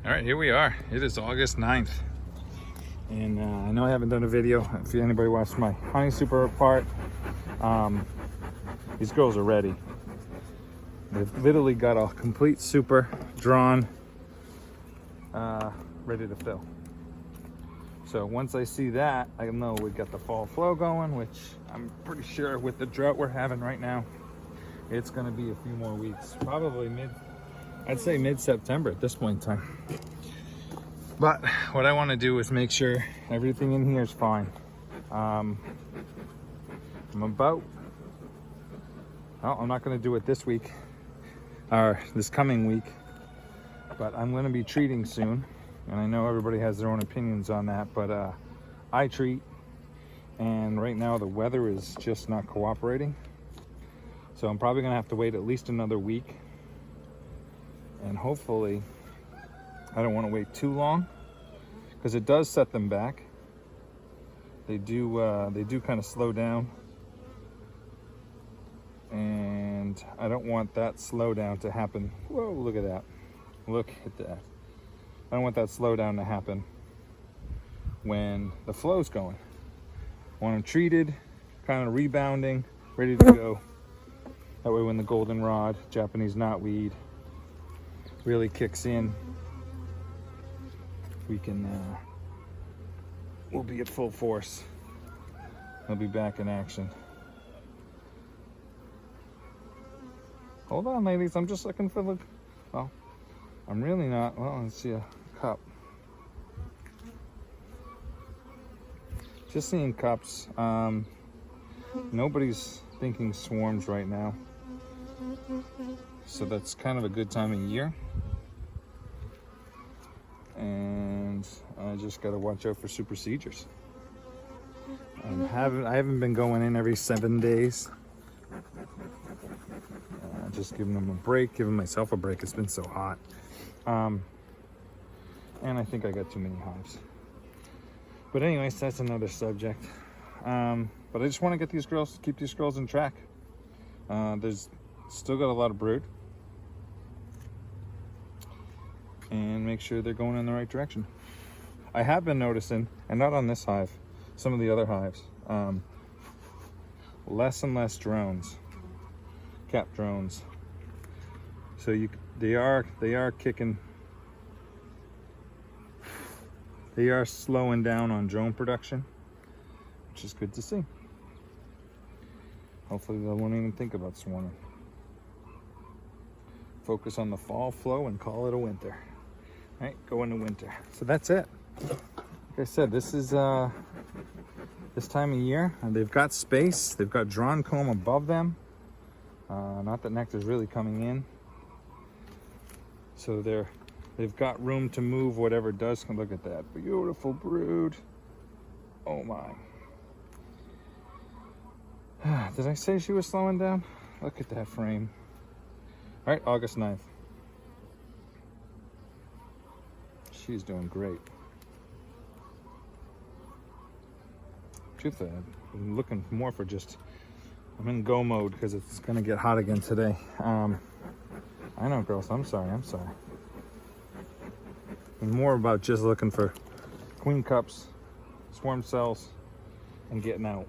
All right, here we are. It is August 9th. And I know I haven't done a video. If anybody watched my honey super part, these girls are ready. They've literally got a complete super drawn, ready to fill. So once I see that, I know we got the fall flow going, which I'm pretty sure with the drought we're having right now, it's gonna be a few more weeks. Probably I'd say mid-September at this point in time. But what I want to do is make sure everything in here is fine. I'm not going to do it this week or this coming week, but I'm going to be treating soon. And I know everybody has their own opinions on that, but I treat, and right now the weather is just not cooperating. So I'm probably going to have to wait at least another week. And hopefully, I don't want to wait too long, because it does set them back. They do kind of slow down, and I don't want that slowdown to happen. Whoa, look at that. Look at that. I don't want that slowdown to happen when the flow's going. I want them treated, kind of rebounding, ready to go. That way when the goldenrod, Japanese knotweed, really kicks in, we'll be at full force. I'll be back in action. Hold on, ladies, I'm just looking for the, well, I'm really not. Well, let's see a cup. Just seeing cups. Nobody's thinking swarms right now, so that's kind of a good time of year. And I just got to watch out for superseders. I haven't been going in every 7 days. Just giving them a break, giving myself a break. It's been so hot. And I think I got too many hives. But anyways, that's another subject. But I just want to get these girls, keep these girls in track. There's still got a lot of brood. And make sure they're going in the right direction. I have been noticing, and not on this hive, some of the other hives, less and less drones, cap drones. So they are kicking, they are slowing down on drone production, which is good to see. Hopefully they won't even think about swarming. Focus on the fall flow and call it a winter. Right, go into winter. So that's it. Like I said, this is this time of year, and they've got space. They've got drawn comb above them. Not that nectar's really coming in. So they've got room to move whatever does come. Look at that beautiful brood. Oh my. Did I say she was slowing down? Look at that frame. All right, August 9th. She's doing great. Truth, I'm looking more for just, I'm in go mode because it's gonna get hot again today. I know, girls, I'm sorry. I'm more about just looking for queen cups, swarm cells, and getting out.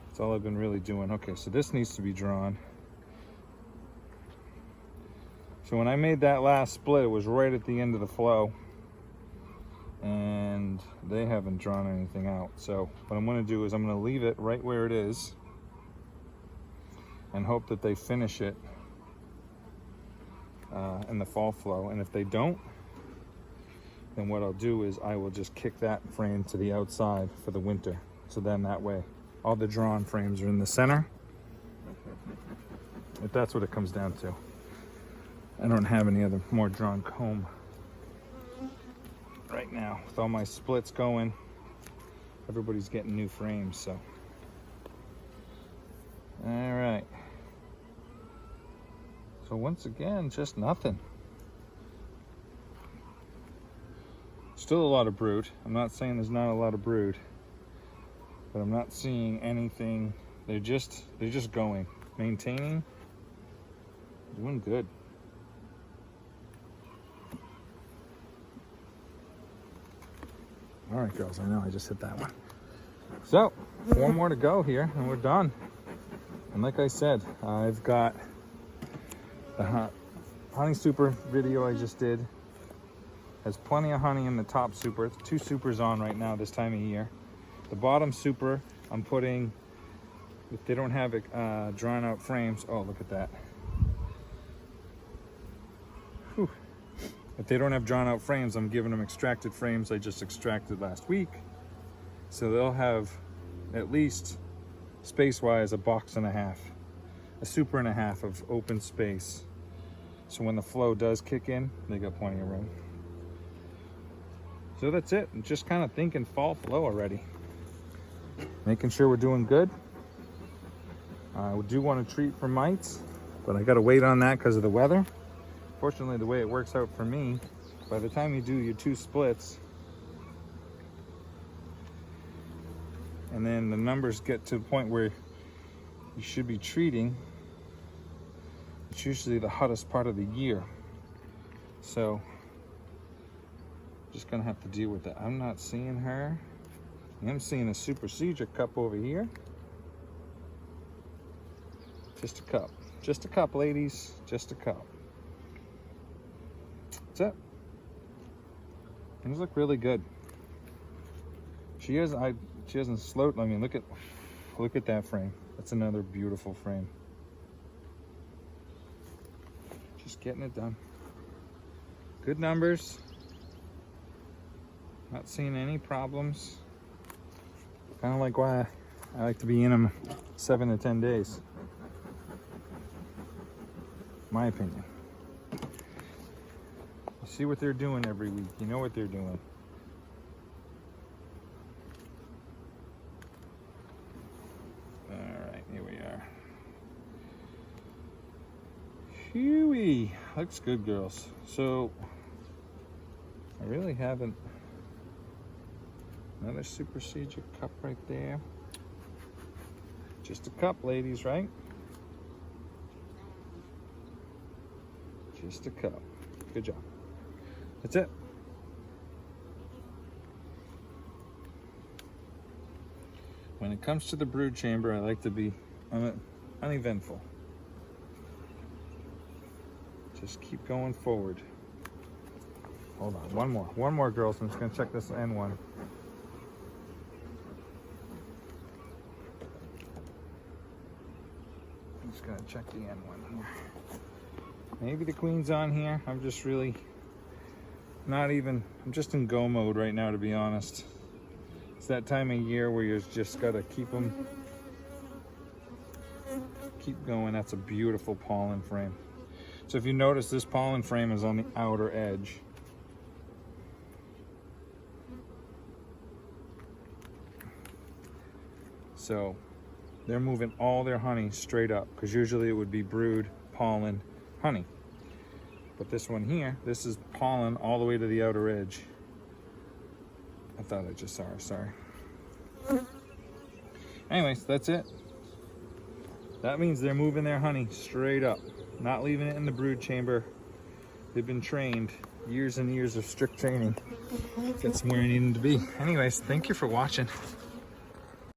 That's all I've been really doing. Okay, so this needs to be drawn. So when I made that last split, it was right at the end of the flow, and they haven't drawn anything out. So what I'm going to do is I'm going to leave it right where it is and hope that they finish it in the fall flow. And if they don't, then what I'll do is I will just kick that frame to the outside for the winter. So then that way all the drawn frames are in the center, if that's what it comes down to. I don't have any other more drawn comb right now. With all my splits going, everybody's getting new frames, so. All right. So once again, just nothing. Still a lot of brood. I'm not saying there's not a lot of brood, but I'm not seeing anything. They're just going, maintaining, doing good. All right, girls, I know I just hit that one. So, 4 more to go here, and we're done. And like I said, I've got the honey super video I just did. Has plenty of honey in the top super. 2 supers on right now this time of year. The bottom super, I'm putting, if they don't have it drawn out frames, oh, look at that. Whew. If they don't have drawn out frames, I'm giving them extracted frames I just extracted last week. So they'll have at least space-wise a box and a half, a super and a half of open space. So when the flow does kick in, they got plenty of room. So that's it. I'm just kind of thinking fall flow already. Making sure we're doing good. I do want to treat for mites, but I got to wait on that because of the weather. Fortunately, the way it works out for me, by the time you do your 2 splits, and then the numbers get to the point where you should be treating, it's usually the hottest part of the year. So, just gonna have to deal with that. I'm not seeing her. I'm seeing a super procedure cup over here. Just a cup. Just a cup, ladies. Just a cup. That's it. Things look really good. She hasn't slowed. I mean, look at that frame. That's another beautiful frame. Just getting it done. Good numbers. Not seeing any problems. Kind of like why I like to be in them 7 to 10 days. My opinion. You see what they're doing every week. You know what they're doing. All right, here we are. Huey, looks good, girls. So I really haven't. Another super procedure cup right there. Just a cup, ladies, right? Just a cup. Good job. That's it. When it comes to the brood chamber, I like to be uneventful. Just keep going forward. Hold on, one more, girls. I'm just gonna check this end one. I'm just gonna check the end one here. Maybe the queen's on here. I'm just really I'm just in go mode right now, to be honest. It's that time of year where you just gotta keep going. That's a beautiful pollen frame. So if you notice, this pollen frame is on the outer edge. So they're moving all their honey straight up, because usually it would be brood, pollen, honey. But this one here, this is pollen all the way to the outer edge. I thought I just saw her, sorry. Anyways, that's it. That means they're moving their honey straight up, not leaving it in the brood chamber. They've been trained, years and years of strict training. That's where I need them to be. Anyways, thank you for watching.